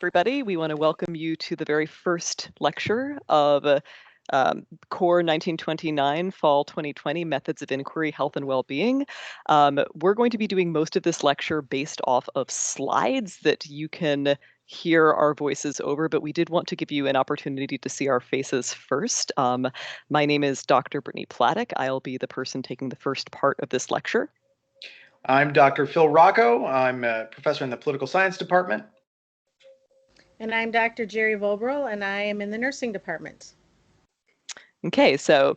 Everybody. We want to welcome you to the very first lecture of Core 1929, Fall 2020, Methods of Inquiry, Health and Wellbeing. We're going to be doing most of this lecture based off of slides that you can hear our voices over, but we did want to give you an opportunity to see our faces first. My name is Dr. Brittany Platek. I'll be the person taking the first part of this lecture. I'm Dr. Phil Rocco. I'm a professor in the political science department. And I'm Dr. Jerry Vobrel, and I am in the nursing department. Okay, so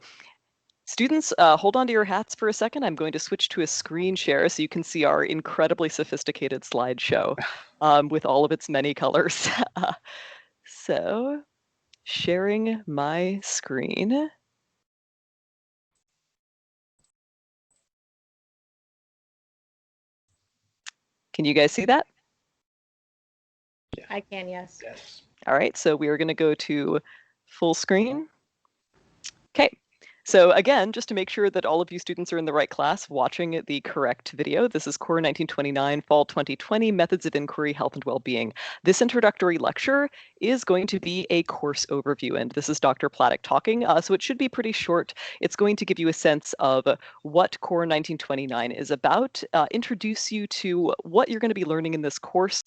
students, hold on to your hats for a second. I'm going to switch to a screen share so you can see our incredibly sophisticated slideshow with all of its many colors. So, sharing my screen. Can you guys see that? Yeah. I can, yes. Yes. All right, so we are going to go to full screen. Okay. So again, just to make sure that all of you students are in the right class watching the correct video, this is Core 1929, Fall 2020, Methods of Inquiry, Health and Wellbeing. This introductory lecture is going to be a course overview, and this is Dr. Platek talking, so it should be pretty short. It's going to give you a sense of what Core 1929 is about, introduce you to what you're going to be learning in this course.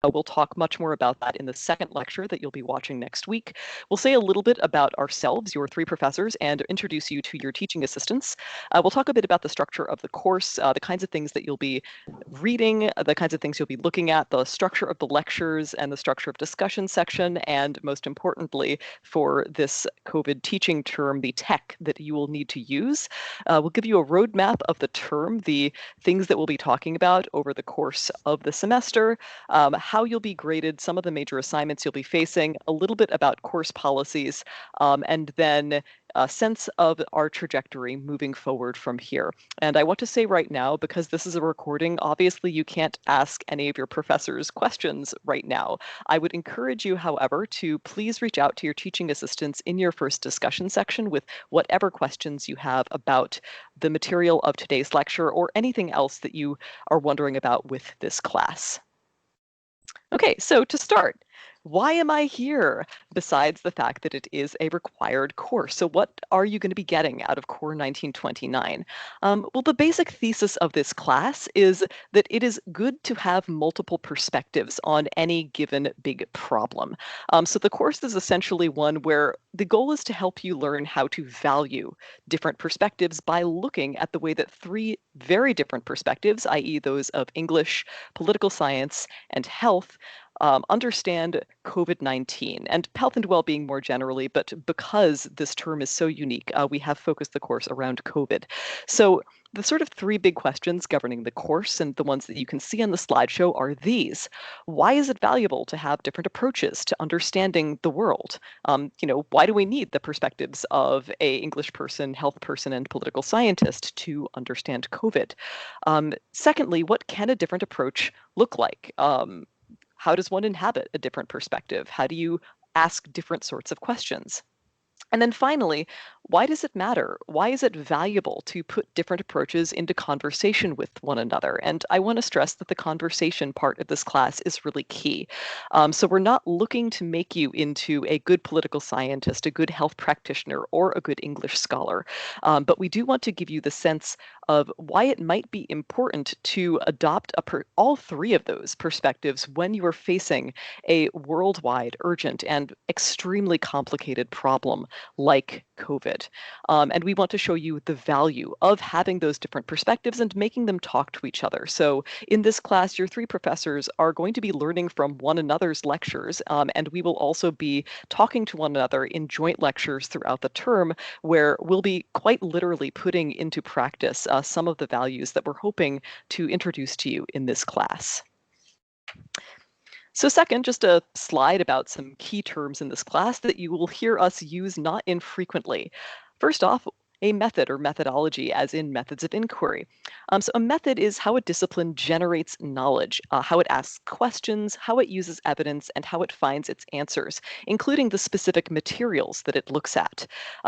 We'll talk much more about that in the second lecture that you'll be watching next week. We'll say a little bit about ourselves, your three professors, and introduce you to your teaching assistants. We'll talk a bit about the structure of the course, the kinds of things that you'll be reading, the kinds of things you'll be looking at, the structure of the lectures and the structure of discussion section, and most importantly, for this COVID teaching term, the tech that you will need to use. We'll give you a roadmap of the term, the things that we'll be talking about over the course of the semester, how you'll be graded, some of the major assignments you'll be facing, a little bit about course policies, and then a sense of our trajectory moving forward from here. And I want to say right now, because this is a recording, obviously you can't ask any of your professors questions right now. I would encourage you, however, to please reach out to your teaching assistants in your first discussion section with whatever questions you have about the material of today's lecture or anything else that you are wondering about with this class. Okay, so to start, why am I here besides the fact that it is a required course? So what are you going to be getting out of Core 1929? Well, the basic thesis of this class is that it is good to have multiple perspectives on any given big problem. So the course is essentially one where the goal is to help you learn how to value different perspectives by looking at the way that three very different perspectives, i.e. those of English, political science, and health, understand COVID-19 and health and well-being more generally, but because this term is so unique, we have focused the course around COVID. So the sort of three big questions governing the course and the ones that you can see on the slideshow are these. Why is it valuable to have different approaches to understanding the world? Why do we need the perspectives of a English person, health person, and political scientist to understand COVID? Secondly, what can a different approach look like? How does one inhabit a different perspective? How do you ask different sorts of questions? And then finally, why does it matter? Why is it valuable to put different approaches into conversation with one another? And I want to stress that the conversation part of this class is really key. So we're not looking to make you into a good political scientist, a good health practitioner, or a good English scholar. But we do want to give you the sense of why it might be important to adopt all three of those perspectives when you are facing a worldwide, urgent, and extremely complicated problem like COVID. And we want to show you the value of having those different perspectives and making them talk to each other. So in this class, your three professors are going to be learning from one another's lectures, and we will also be talking to one another in joint lectures throughout the term, where we'll be quite literally putting into practice some of the values that we're hoping to introduce to you in this class. So second, just a slide about some key terms in this class that you will hear us use not infrequently. First off, a method or methodology, as in methods of inquiry. So a method is how a discipline generates knowledge, how it asks questions, how it uses evidence, and how it finds its answers, including the specific materials that it looks at.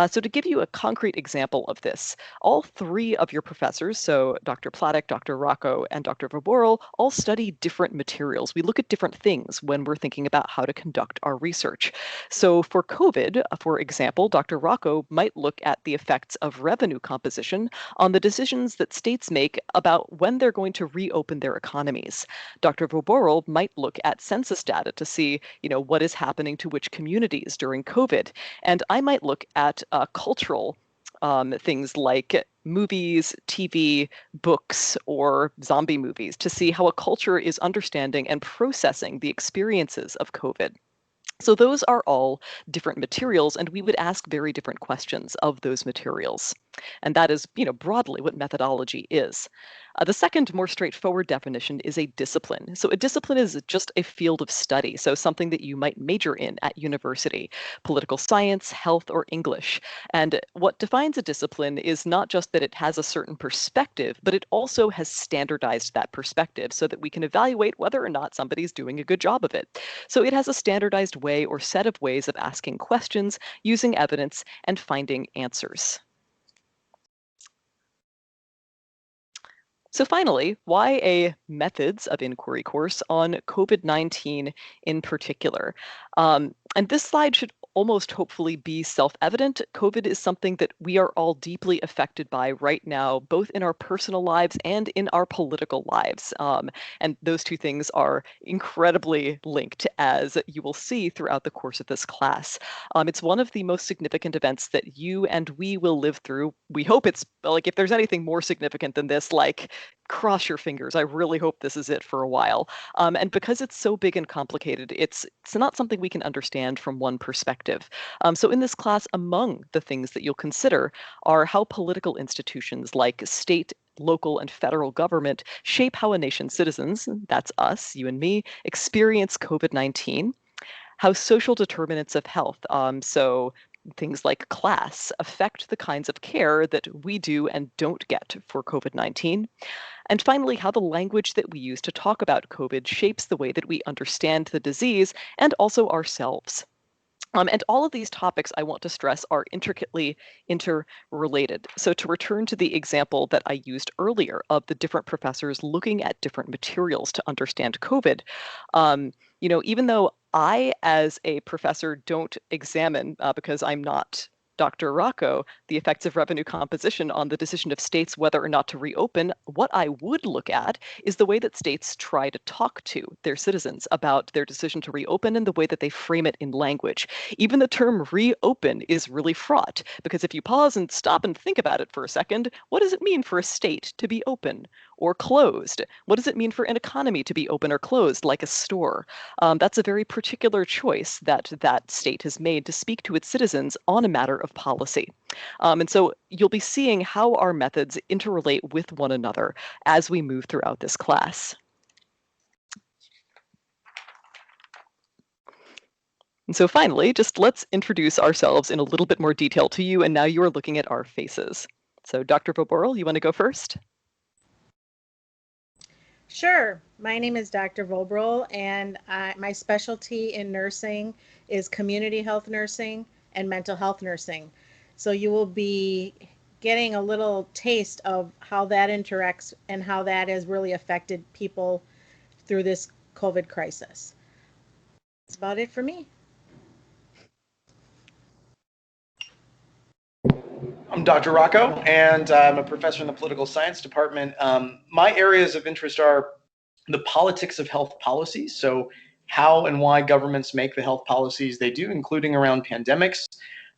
So to give you a concrete example of this, all three of your professors, so Dr. Platek, Dr. Rocco, and Dr. Voboril, all study different materials. We look at different things when we're thinking about how to conduct our research. So for COVID, for example, Dr. Rocco might look at the effects of revenue composition on the decisions that states make about when they're going to reopen their economies. Dr. Voboril might look at census data to see, what is happening to which communities during COVID. And I might look at cultural things like movies, TV, books, or zombie movies to see how a culture is understanding and processing the experiences of COVID. So those are all different materials, and we would ask very different questions of those materials. And that is, broadly what methodology is. The second, more straightforward definition is a discipline. So a discipline is just a field of study, so something that you might major in at university, political science, health, or English. And what defines a discipline is not just that it has a certain perspective, but it also has standardized that perspective so that we can evaluate whether or not somebody's doing a good job of it. So it has a standardized way or set of ways of asking questions, using evidence, and finding answers. So finally, why a methods of inquiry course on COVID-19 in particular? And this slide should almost hopefully be self-evident. COVID is something that we are all deeply affected by right now, both in our personal lives and in our political lives. And those two things are incredibly linked, as you will see throughout the course of this class. It's one of the most significant events that you and we will live through. We hope it's, like, if there's anything more significant than this, like, cross your fingers. I really hope this is it for a while. And because it's so big and complicated, it's not something we can understand from one perspective. So in this class, among the things that you'll consider are how political institutions like state, local, and federal government shape how a nation's citizens, that's us, you and me, experience COVID-19, how social determinants of health, so things like class, affect the kinds of care that we do and don't get for COVID-19. And finally, how the language that we use to talk about COVID shapes the way that we understand the disease and also ourselves. And all of these topics, I want to stress, are intricately interrelated. So to return to the example that I used earlier of the different professors looking at different materials to understand COVID, even though I, as a professor, don't examine, because I'm not Dr. Rocco, the effects of revenue composition on the decision of states whether or not to reopen, what I would look at is the way that states try to talk to their citizens about their decision to reopen and the way that they frame it in language. Even the term reopen is really fraught, because if you pause and stop and think about it for a second, what does it mean for a state to be open or closed? What does it mean for an economy to be open or closed, like a store? That's a very particular choice that that state has made to speak to its citizens on a matter of policy. And so you'll be seeing how our methods interrelate with one another as we move throughout this class. And so finally, just let's introduce ourselves in a little bit more detail to you, and now you are looking at our faces. So Dr. Voboril, you want to go first? Sure. My name is Dr. Voboril, and my specialty in nursing is community health nursing and mental health nursing. So you will be getting a little taste of how that interacts and how that has really affected people through this COVID crisis. That's about it for me. I'm Dr. Rocco, and I'm a professor in the political science department. My areas of interest are the politics of health policies, so how and why governments make the health policies they do, including around pandemics.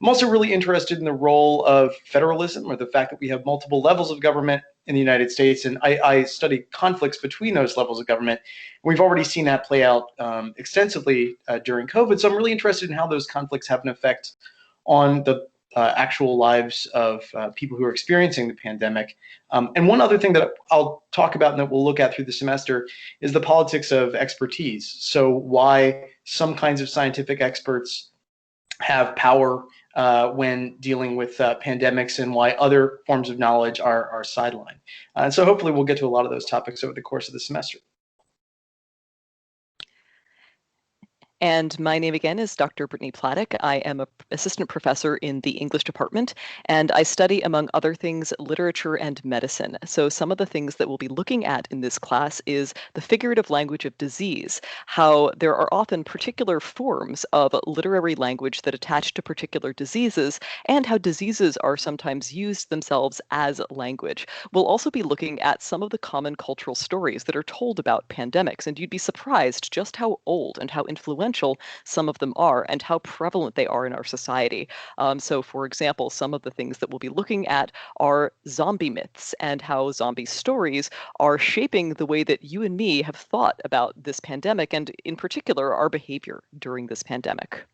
I'm also really interested in the role of federalism, or the fact that we have multiple levels of government in the United States, and I study conflicts between those levels of government. We've already seen that play out extensively during COVID, so I'm really interested in how those conflicts have an effect on the actual lives of people who are experiencing the pandemic. And one other thing that I'll talk about and that we'll look at through the semester is the politics of expertise. So why some kinds of scientific experts have power when dealing with pandemics and why other forms of knowledge are sidelined. And so hopefully we'll get to a lot of those topics over the course of the semester. And my name again is Dr. Brittany Platic. I am an assistant professor in the English department, and I study, among other things, literature and medicine. So some of the things that we'll be looking at in this class is the figurative language of disease, how there are often particular forms of literary language that attach to particular diseases, and how diseases are sometimes used themselves as language. We'll also be looking at some of the common cultural stories that are told about pandemics, and you'd be surprised just how old and how influential some of them are and how prevalent they are in our society. So for example, some of the things that we'll be looking at are zombie myths and how zombie stories are shaping the way that you and me have thought about this pandemic and in particular our behavior during this pandemic.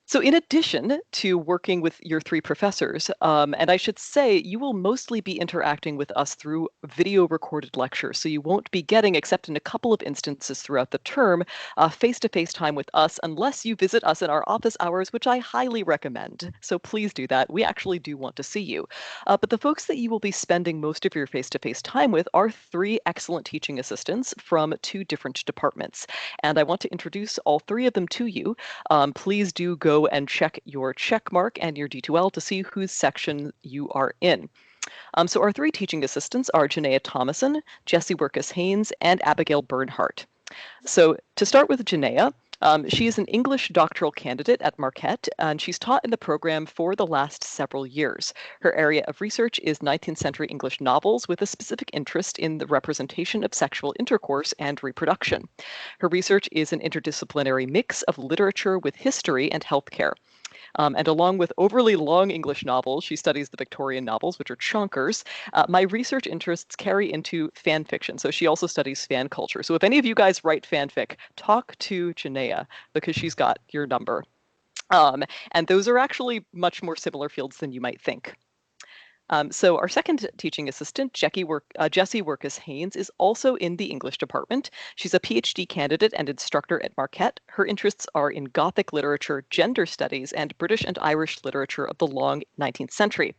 So in addition to working with your three professors, and I should say you will mostly be interacting with us through video recorded lectures, so you won't be getting, except in a couple of instances throughout the term, face-to-face time with us unless you visit us in our office hours, which I highly recommend. So please do that. We actually do want to see you. But the folks that you will be spending most of your face-to-face time with are three excellent teaching assistants from two different departments. And I want to introduce all three of them to you. Please do go and check your check mark and your D2L to see whose section you are in. So our three teaching assistants are Janaea Thomason, Jessie Workus-Haynes, and Abigail Bernhardt. So to start with Janaea, she is an English doctoral candidate at Marquette, and she's taught in the program for the last several years. Her area of research is 19th century English novels with a specific interest in the representation of sexual intercourse and reproduction. Her research is an interdisciplinary mix of literature with history and healthcare. And along with overly long English novels, she studies the Victorian novels, which are chonkers. My research interests carry into fan fiction, so she also studies fan culture. So if any of you guys write fanfic, talk to Janaea because she's got your number. And those are actually much more similar fields than you might think. So our second teaching assistant, Jessie Workus-Haynes, is also in the English department. She's a PhD candidate and instructor at Marquette. Her interests are in Gothic literature, gender studies, and British and Irish literature of the long 19th century.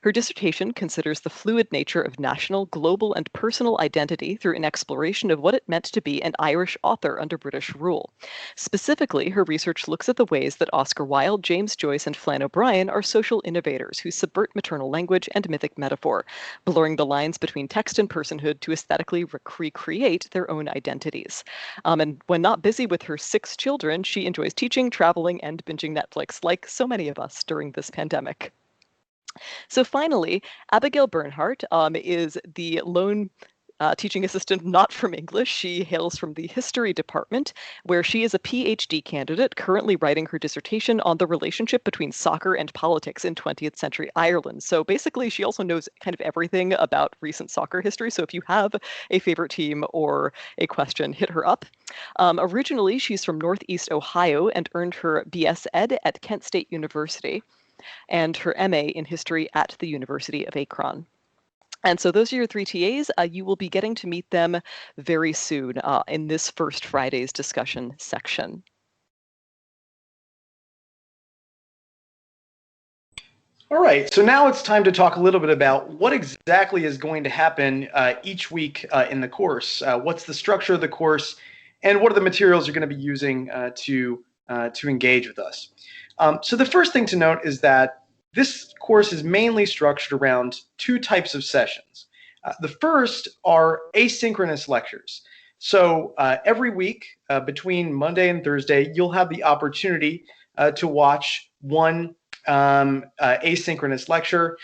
Her dissertation considers the fluid nature of national, global, and personal identity through an exploration of what it meant to be an Irish author under British rule. Specifically, her research looks at the ways that Oscar Wilde, James Joyce, and Flann O'Brien are social innovators who subvert maternal language and mythic metaphor, blurring the lines between text and personhood to aesthetically recreate their own identities. And when not busy with her 6 children, she enjoys teaching, traveling, and binging Netflix, like so many of us during this pandemic. So finally, Abigail Bernhardt is the lone teaching assistant not from English. She hails from the history department, where she is a PhD candidate currently writing her dissertation on the relationship between soccer and politics in 20th century Ireland. So basically, she also knows kind of everything about recent soccer history. So if you have a favorite team or a question, hit her up. Originally, she's from Northeast Ohio and earned her BS Ed at Kent State University and her MA in history at the University of Akron. And so those are your 3 TAs. You will be getting to meet them very soon in this first Friday's discussion section. All right, so now it's time to talk a little bit about what exactly is going to happen each week in the course. What's the structure of the course, and what are the materials you're going to be using to engage with us. So the first thing to note is that this course is mainly structured around 2 types of sessions. The first are asynchronous lectures. So every week between Monday and Thursday, you'll have the opportunity to watch one asynchronous lecture.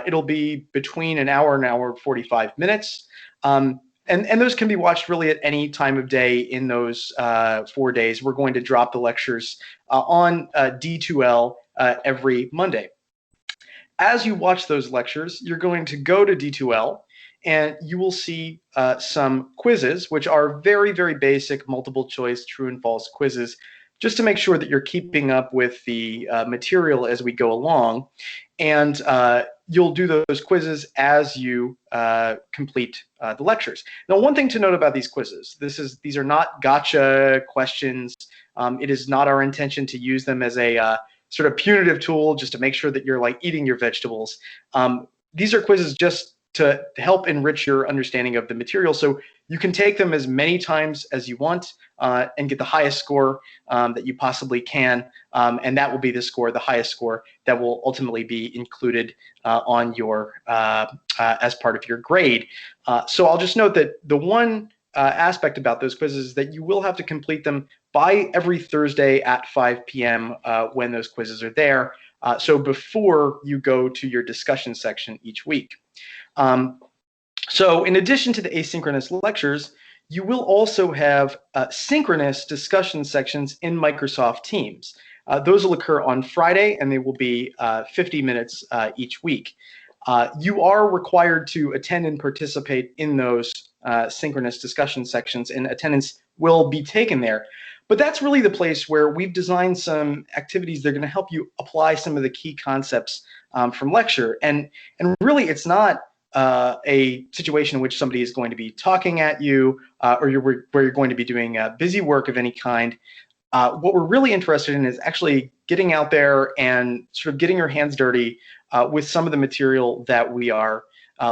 It'll be between an hour and hour and 45 minutes. And those can be watched really at any time of day in those 4 days. We're going to drop the lectures on D2L every Monday. As you watch those lectures, you're going to go to D2L and you will see some quizzes, which are very, very basic multiple choice true and false quizzes, just to make sure that you're keeping up with the material as we go along. And you'll do those quizzes as you complete the lectures. Now, one thing to note about these quizzes, these are not gotcha questions. It is not our intention to use them as a sort of punitive tool just to make sure that you're like eating your vegetables. These are quizzes just to help enrich your understanding of the material. So you can take them as many times as you want and get the highest score that you possibly can. And that will be the score, the highest score that will ultimately be included on your as part of your grade. So I'll just note that the one aspect about those quizzes is that you will have to complete them by every Thursday at 5 p.m. When those quizzes are there. So before you go to your discussion section each week. So in addition to the asynchronous lectures, you will also have synchronous discussion sections in Microsoft Teams. Those will occur on Friday, and they will be 50 minutes each week. You are required to attend and participate in those synchronous discussion sections, and attendance will be taken there. But that's really the place where we've designed some activities that are going to help you apply some of the key concepts from lecture. And really, it's not a situation in which somebody is going to be talking at you or where you're going to be doing busy work of any kind. What we're really interested in is actually getting out there and sort of getting your hands dirty with some of the material that we are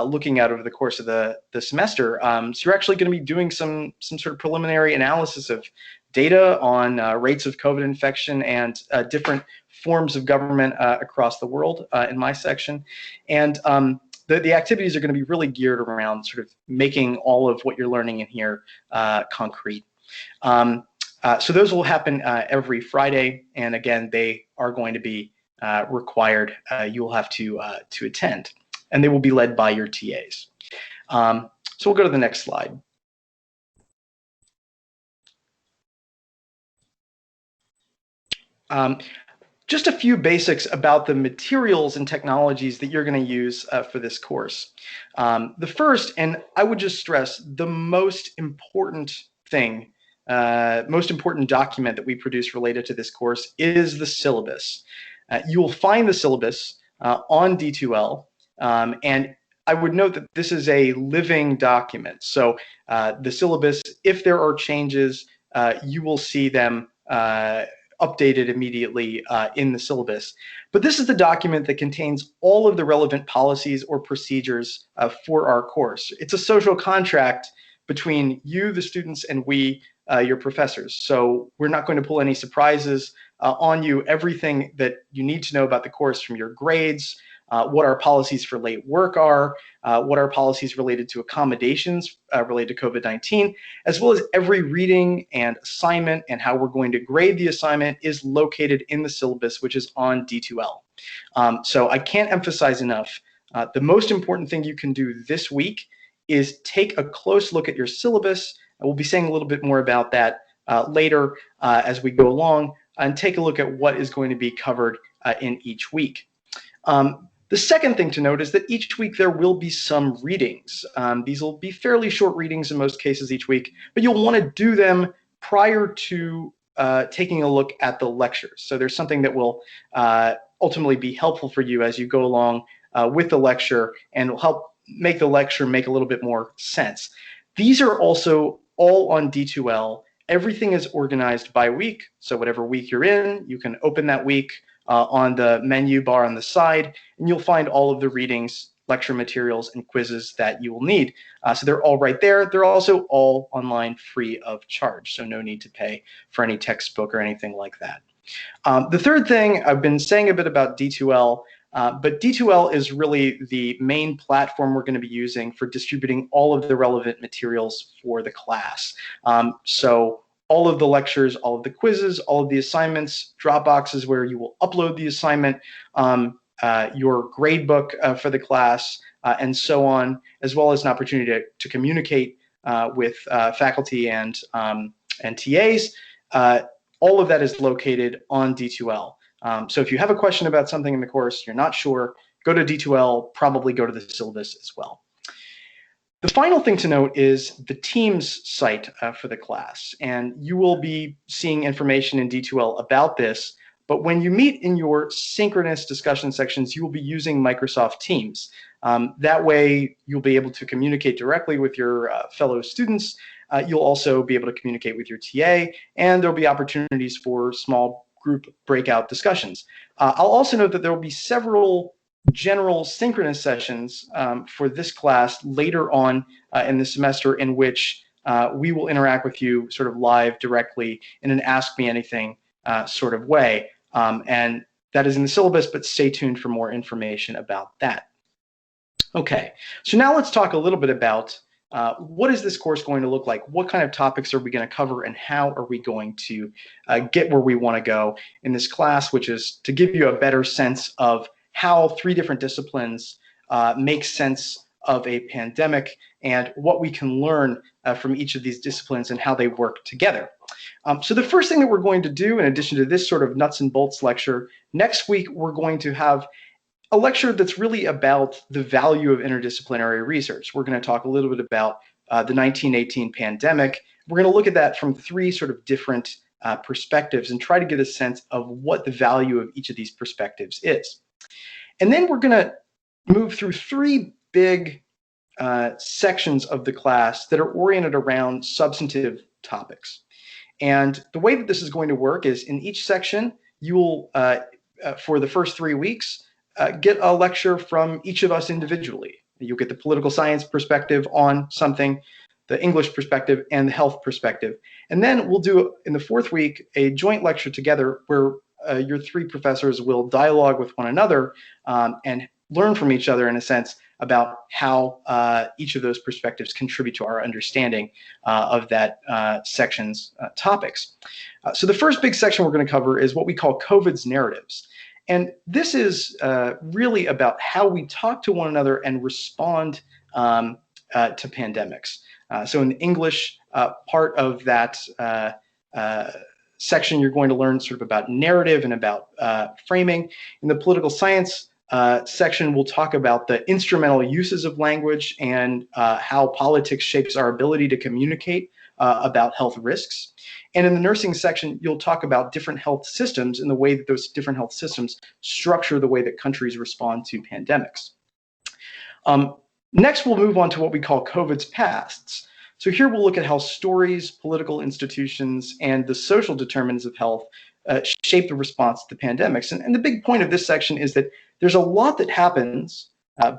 looking at over the course of the semester. So you're actually going to be doing some sort of preliminary analysis of data on rates of COVID infection and different forms of government across the world in my section. And the activities are going to be really geared around sort of making all of what you're learning in here concrete. So those will happen every Friday, and again, they are going to be required. You will have to attend, and they will be led by your TAs. So we'll go to the next slide. Just a few basics about the materials and technologies that you're going to use for this course. The first, and I would just stress, the most important thing, most important document that we produce related to this course is the syllabus. You will find the syllabus on D2L, and I would note that this is a living document. So the syllabus, if there are changes, you will see them updated immediately in the syllabus. But this is the document that contains all of the relevant policies or procedures for our course. It's a social contract between you, the students, and we, your professors. So we're not going to pull any surprises on you. Everything that you need to know about the course, from your grades, what our policies for late work are, what our policies related to accommodations related to COVID-19, as well as every reading and assignment and how we're going to grade the assignment is located in the syllabus, which is on D2L. So I can't emphasize enough, the most important thing you can do this week is take a close look at your syllabus. And we'll be saying a little bit more about that later as we go along, and take a look at what is going to be covered in each week. The second thing to note is that each week there will be some readings. These will be fairly short readings in most cases each week, but you'll want to do them prior to taking a look at the lectures. So there's something that will ultimately be helpful for you as you go along with the lecture, and will help make the lecture make a little bit more sense. These are also all on D2L. Everything is organized by week. So whatever week you're in, you can open that week on the menu bar on the side, and you'll find all of the readings, lecture materials, and quizzes that you will need. So they're all right there. They're also all online free of charge, so no need to pay for any textbook or anything like that. The third thing, I've been saying a bit about D2L, but D2L is really the main platform we're going to be using for distributing all of the relevant materials for the class. So all of the lectures, all of the quizzes, all of the assignments, Dropbox is where you will upload the assignment, your grade book for the class, and so on, as well as an opportunity to communicate with faculty and TAs. All of that is located on D2L. So if you have a question about something in the course, you're not sure, go to D2L, probably go to the syllabus as well. The final thing to note is the Teams site for the class, and you will be seeing information in D2L about this, but when you meet in your synchronous discussion sections, you will be using Microsoft Teams. That way, you'll be able to communicate directly with your fellow students. You'll also be able to communicate with your TA, and there'll be opportunities for small group breakout discussions. I'll also note that there will be several general synchronous sessions for this class later on in the semester, in which we will interact with you sort of live directly in an Ask Me Anything sort of way. And that is in the syllabus, but stay tuned for more information about that. Okay, so now let's talk a little bit about what is this course going to look like? What kind of topics are we going to cover, and how are we going to get where we want to go in this class, which is to give you a better sense of how 3 different disciplines make sense of a pandemic, and what we can learn from each of these disciplines and how they work together. So the first thing that we're going to do, in addition to this sort of nuts and bolts lecture, next week we're going to have a lecture that's really about the value of interdisciplinary research. We're going to talk a little bit about the 1918 pandemic. We're going to look at that from 3 sort of different perspectives and try to get a sense of what the value of each of these perspectives is. And then we're going to move through 3 big sections of the class that are oriented around substantive topics. And the way that this is going to work is, in each section, you will, for the first 3 weeks, get a lecture from each of us individually. You'll get the political science perspective on something, the English perspective, and the health perspective. And then we'll do, in the 4th week, a joint lecture together where your 3 professors will dialogue with one another and learn from each other, in a sense, about how each of those perspectives contribute to our understanding of that section's topics. So the first big section we're going to cover is what we call COVID's narratives. And this is really about how we talk to one another and respond to pandemics. So in the English part of that section, you're going to learn sort of about narrative and about framing. In the political science section, we'll talk about the instrumental uses of language and how politics shapes our ability to communicate about health risks. And in the nursing section, you'll talk about different health systems and the way that those different health systems structure the way that countries respond to pandemics. Next, we'll move on to what we call COVID's pasts. So here we'll look at how stories, political institutions, and the social determinants of health shape the response to the pandemics. And the big point of this section is that there's a lot that happens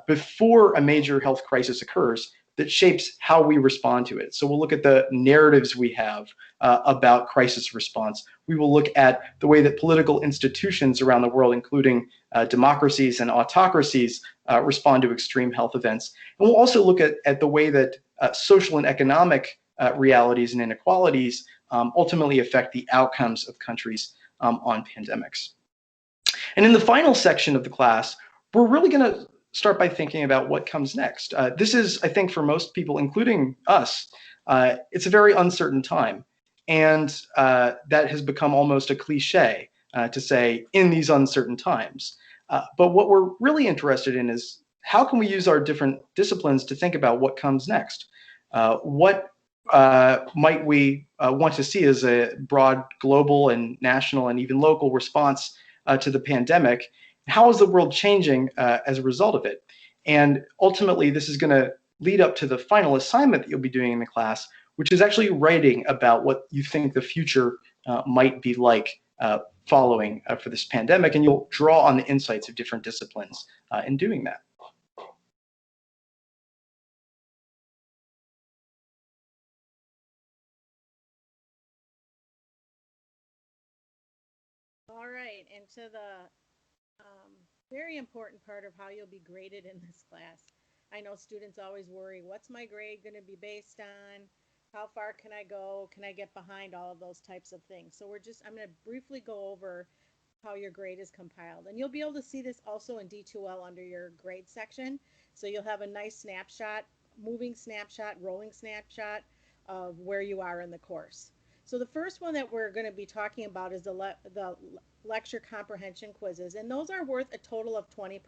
before a major health crisis occurs that shapes how we respond to it. So we'll look at the narratives we have about crisis response. We will look at the way that political institutions around the world, including democracies and autocracies, respond to extreme health events. And we'll also look at the way that social and economic realities and inequalities ultimately affect the outcomes of countries on pandemics. And in the final section of the class, we're really going to start by thinking about what comes next. This is, I think, for most people, including us, it's a very uncertain time. And that has become almost a cliche to say, in these uncertain times. But what we're really interested in is, how can we use our different disciplines to think about what comes next? What might we want to see as a broad global and national and even local response to the pandemic? How is the world changing as a result of it? And ultimately, this is going to lead up to the final assignment that you'll be doing in the class, which is actually writing about what you think the future might be like following for this pandemic. And you'll draw on the insights of different disciplines in doing that. All right, and to the very important part of how you'll be graded in this class. I know students always worry, what's my grade going to be based on? How far can I go? Can I get behind all of those types of things? So I'm going to briefly go over how your grade is compiled. And you'll be able to see this also in D2L under your grade section. So you'll have a nice snapshot, moving snapshot, rolling snapshot of where you are in the course. So the first one that we're going to be talking about is the lecture comprehension quizzes, and those are worth a total of 20%.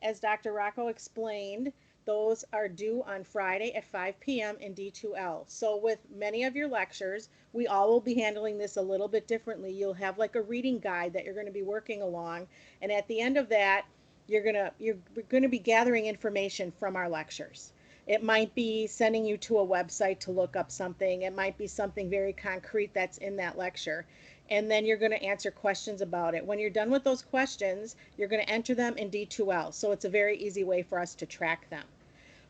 As Dr. Rocco explained, Those are due on Friday at 5 p.m. in D2L. So with many of your lectures, we all will be handling this a little bit differently. You'll have like a reading guide that you're going to be working along, and at the end of that, you're going to be gathering information from our lectures. It might be sending you to a website to look up something. It might be something very concrete that's in that lecture. And then you're going to answer questions about it. When you're done with those questions, you're going to enter them in D2L. So it's a very easy way for us to track them.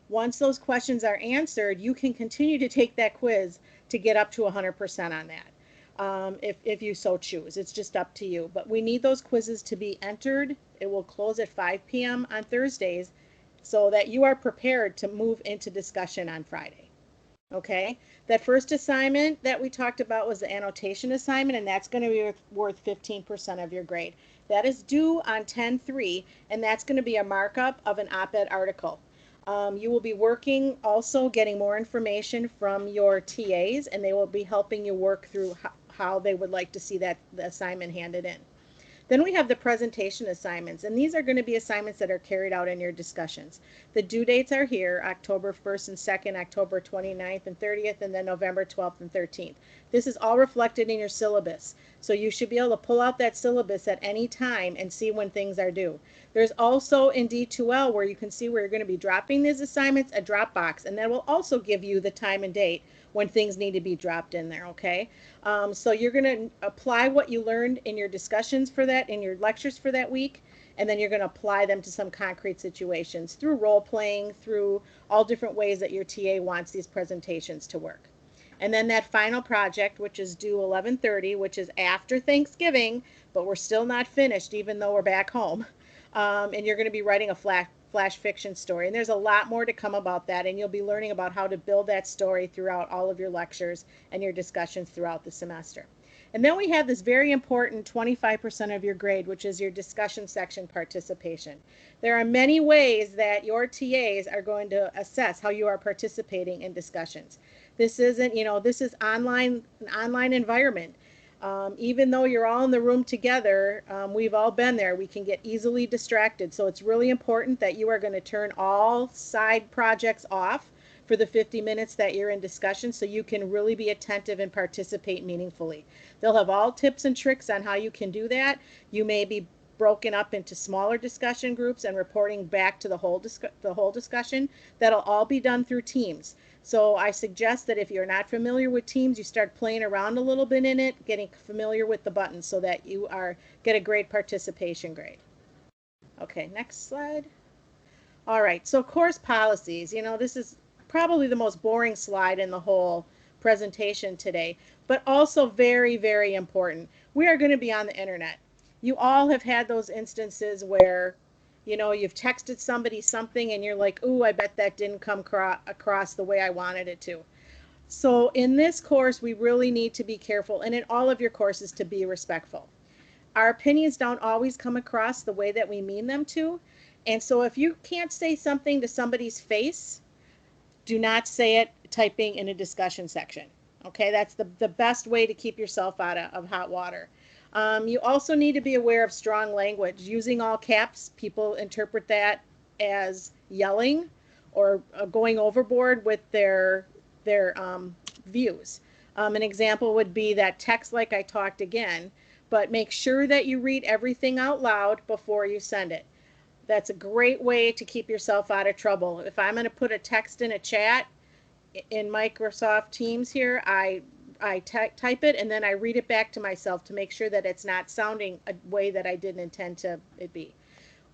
Once those questions are answered, you can continue to take that quiz to get up to 100% on that, if you so choose. It's just up to you. But we need those quizzes to be entered. It will close at 5 p.m. on Thursdays so that you are prepared to move into discussion on Friday. Okay, that first assignment that we talked about was the annotation assignment, and that's going to be worth 15% of your grade. That is due on 10/3, and that's going to be a markup of an op-ed article. You will be working also getting more information from your TAs, and they will be helping you work through how they would like to see that the assignment handed in. Then we have the presentation assignments, and these are going to be assignments that are carried out in your discussions. The due dates are here, October 1st and 2nd, October 29th and 30th, and then November 12th and 13th. This is all reflected in your syllabus, so you should be able to pull out that syllabus at any time and see when things are due. There's also in D2L where you can see where you're going to be dropping these assignments, a Dropbox, and that will also give you the time and date when things need to be dropped in there, okay? So you're going to apply what you learned in your discussions for that, in your lectures for that week, and then you're going to apply them to some concrete situations through role playing, through all different ways that your TA wants these presentations to work. And then that final project, which is due 11/30, which is after Thanksgiving, but we're still not finished even though we're back home. And you're going to be writing a flash fiction story. And there's a lot more to come about that, and you'll be learning about how to build that story throughout all of your lectures and your discussions throughout the semester. And then we have this very important 25% of your grade, which is your discussion section participation. There are many ways that your TAs are going to assess how you are participating in discussions. This isn't, this is an online environment. Even though you're all in the room together, we've all been there, we can get easily distracted. So it's really important that you are going to turn all side projects off for the 50 minutes that you're in discussion so you can really be attentive and participate meaningfully. They'll have all tips and tricks on how you can do that. You may be broken up into smaller discussion groups and reporting back to the whole discussion. That'll all be done through Teams. So I suggest that if you're not familiar with Teams, you start playing around a little bit in it, getting familiar with the buttons so that you get a great participation grade. Okay, next slide. All right, so course policies. This is probably the most boring slide in the whole presentation today, but also very, very important. We are going to be on the internet. You all have had those instances where you've texted somebody something and you're like, ooh, I bet that didn't come across the way I wanted it to. So in this course, we really need to be careful, and in all of your courses, to be respectful. Our opinions don't always come across the way that we mean them to. And so if you can't say something to somebody's face, do not say it typing in a discussion section. Okay, that's the best way to keep yourself out of hot water. You also need to be aware of strong language. Using all caps, people interpret that as yelling or going overboard with their views. An example would be that text like I talked again, but make sure that you read everything out loud before you send it. That's a great way to keep yourself out of trouble. If I'm going to put a text in a chat in Microsoft Teams here, I type it and then I read it back to myself to make sure that it's not sounding a way that I didn't intend to it be.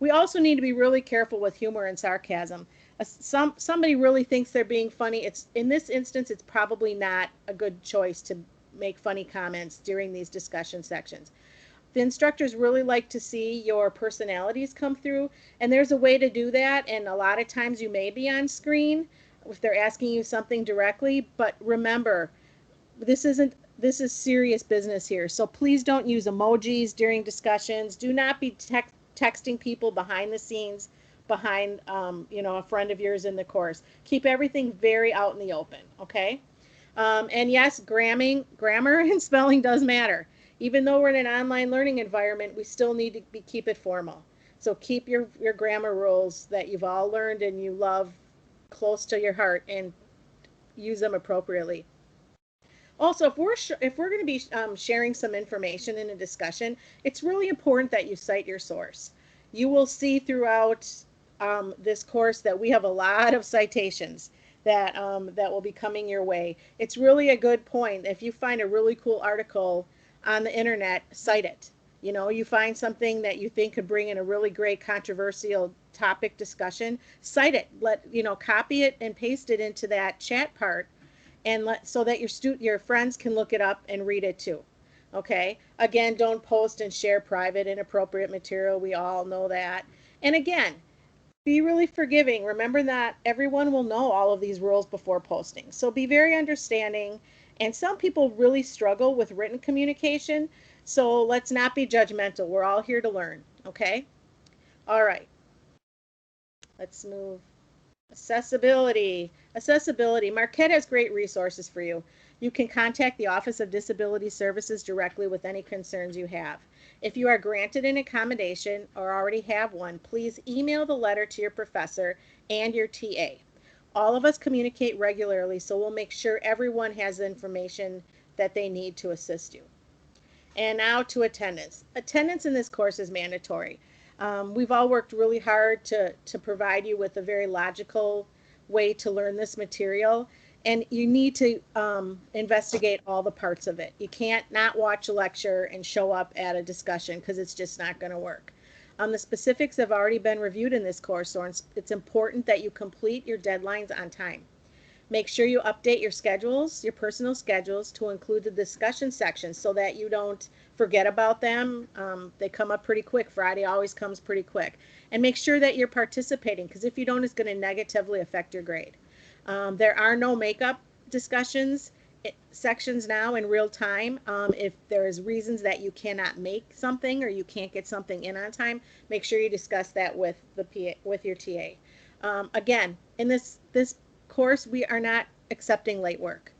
We also need to be really careful with humor and sarcasm. Somebody really thinks they're being funny. In this instance, it's probably not a good choice to make funny comments during these discussion sections. The instructors really like to see your personalities come through, and there's a way to do that, and a lot of times you may be on screen if they're asking you something directly, but remember, this is serious business here. So please don't use emojis during discussions. Do not be texting people behind the scenes, behind a friend of yours in the course. Keep everything very out in the open, okay? And yes, grammar and spelling does matter. Even though we're in an online learning environment, we still need to keep it formal. So keep your grammar rules that you've all learned and you love close to your heart and use them appropriately. Also, if we're going to be sharing some information in a discussion, it's really important that you cite your source. You will see throughout this course that we have a lot of citations that will be coming your way. It's really a good point. If you find a really cool article on the internet, cite it. You know, you find something that you think could bring in a really great controversial topic discussion, cite it. Copy it and paste it into that chat part, and so that your friends can look it up and read it too. Okay. Again, don't post and share private inappropriate material. We all know that. And again, be really forgiving. Remember that everyone will know all of these rules before posting. So be very understanding. And some people really struggle with written communication. So let's not be judgmental. We're all here to learn. Okay. All right. Let's move. Accessibility. Accessibility. Marquette has great resources for you. You can contact the Office of Disability Services directly with any concerns you have. If you are granted an accommodation or already have one, please email the letter to your professor and your TA. All of us communicate regularly, so we'll make sure everyone has the information that they need to assist you. And now to attendance. Attendance in this course is mandatory. We've all worked really hard to provide you with a very logical way to learn this material, and you need to investigate all the parts of it. You can't not watch a lecture and show up at a discussion, because it's just not going to work. The specifics have already been reviewed in this course, so it's important that you complete your deadlines on time. Make sure you update your schedules, your personal schedules, to include the discussion sections so that you don't forget about them. They come up pretty quick. Friday always comes pretty quick. And make sure that you're participating, because if you don't, it's going to negatively affect your grade. There are no makeup discussions sections now in real time. If there's reasons that you cannot make something or you can't get something in on time, make sure you discuss that with your TA. Again, in this course, we are not accepting late work.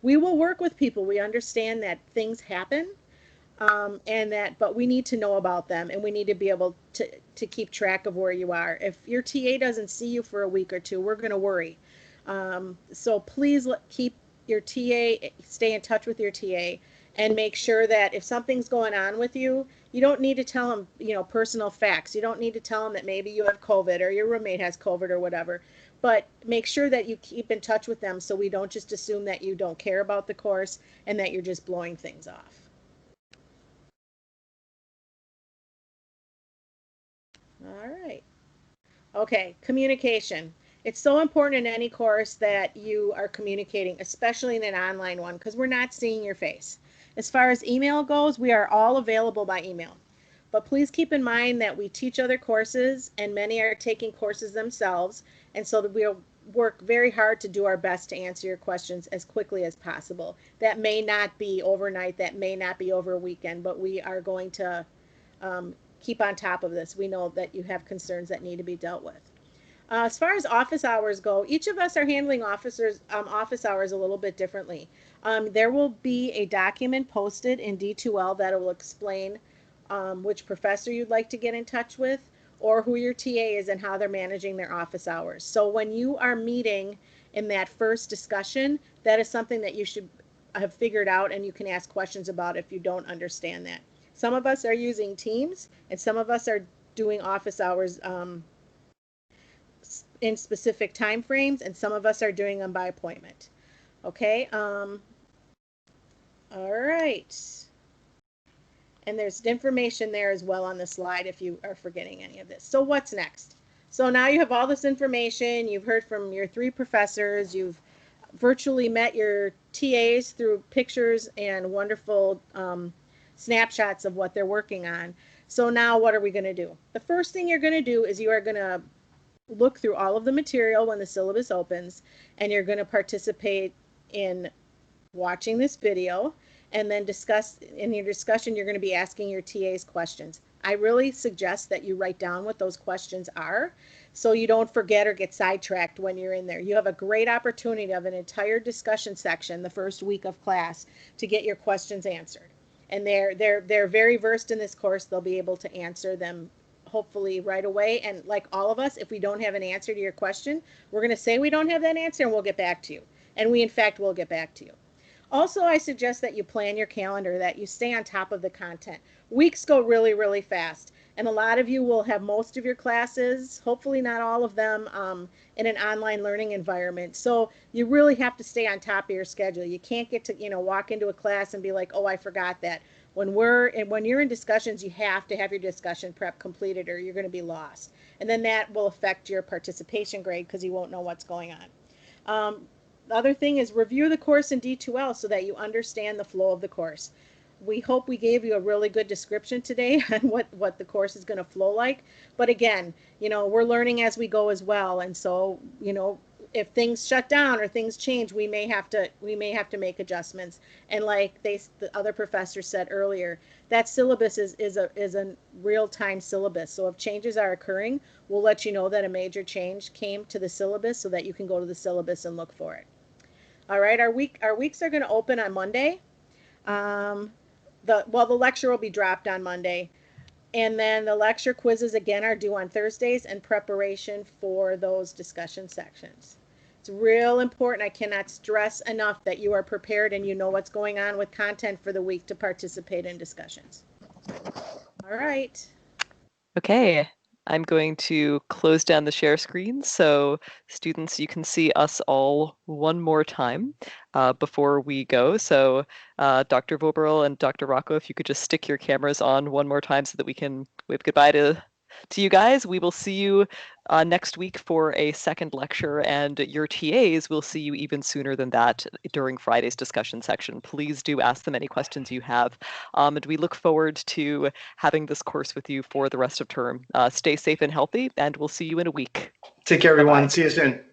We will work with people. We understand that things happen, but we need to know about them, and we need to be able to keep track of where you are. If your TA doesn't see you for a week or two, we're going to worry. So please keep your TA, stay in touch with your TA, and make sure that if something's going on with you, you don't need to tell them, personal facts. You don't need to tell them that maybe you have COVID or your roommate has COVID or whatever. But make sure that you keep in touch with them, so we don't just assume that you don't care about the course and that you're just blowing things off. All right. Okay, communication. It's so important in any course that you are communicating, especially in an online one, because we're not seeing your face. As far as email goes, we are all available by email. But please keep in mind that we teach other courses, and many are taking courses themselves, and so that we'll work very hard to do our best to answer your questions as quickly as possible. That may not be overnight, that may not be over a weekend, but we are going to keep on top of this. We know that you have concerns that need to be dealt with. As far as office hours go, each of us are handling office hours a little bit differently. There will be a document posted in D2L that will explain which professor you'd like to get in touch with, or who your TA is and how they're managing their office hours. So when you are meeting in that first discussion, that is something that you should have figured out, and you can ask questions about if you don't understand that. Some of us are using Teams, and some of us are doing office hours in specific time frames, and some of us are doing them by appointment. Okay. All right. And there's information there as well on the slide if you are forgetting any of this. So what's next? So now you have all this information. You've heard from your 3 professors. You've virtually met your TAs through pictures and wonderful snapshots of what they're working on. So now what are we going to do? The first thing you're going to do is you are going to look through all of the material when the syllabus opens, and you're going to participate in watching this video, and then in your discussion, you're going to be asking your TAs questions. I really suggest that you write down what those questions are, so you don't forget or get sidetracked when you're in there. You have a great opportunity of an entire discussion section the first week of class to get your questions answered. And they're very versed in this course. They'll be able to answer them hopefully right away. And like all of us, if we don't have an answer to your question, we're going to say we don't have that answer and we'll get back to you. And we, in fact, will get back to you. Also, I suggest that you plan your calendar, that you stay on top of the content. Weeks go really, really fast. And a lot of you will have most of your classes, hopefully not all of them, in an online learning environment. So you really have to stay on top of your schedule. You can't get to, walk into a class and be like, oh, I forgot that. When you're in discussions, you have to have your discussion prep completed or you're going to be lost. And then that will affect your participation grade because you won't know what's going on. The other thing is review the course in D2L so that you understand the flow of the course. We hope we gave you a really good description today on what the course is going to flow like. But again, we're learning as we go as well. And so, if things shut down or things change, we may have to make adjustments. And like the other professor said earlier, that syllabus is a real-time syllabus. So if changes are occurring, we'll let you know that a major change came to the syllabus so that you can go to the syllabus and look for it. All right, our weeks are going to open on Monday. The lecture will be dropped on Monday. And then the lecture quizzes again are due on Thursdays in preparation for those discussion sections. It's real important. I cannot stress enough that you are prepared and you know what's going on with content for the week to participate in discussions. All right. Okay, I'm going to close down the share screen so students, you can see us all one more time before we go. So Dr. Voberl and Dr. Rocco, if you could just stick your cameras on one more time so that we can wave goodbye to you guys. We will see you next week for a second lecture, and your TAs will see you even sooner than that during Friday's discussion section. Please do ask them any questions you have. And we look forward to having this course with you for the rest of term. Stay safe and healthy, and we'll see you in a week. Take care, everyone. Bye-bye. See you soon.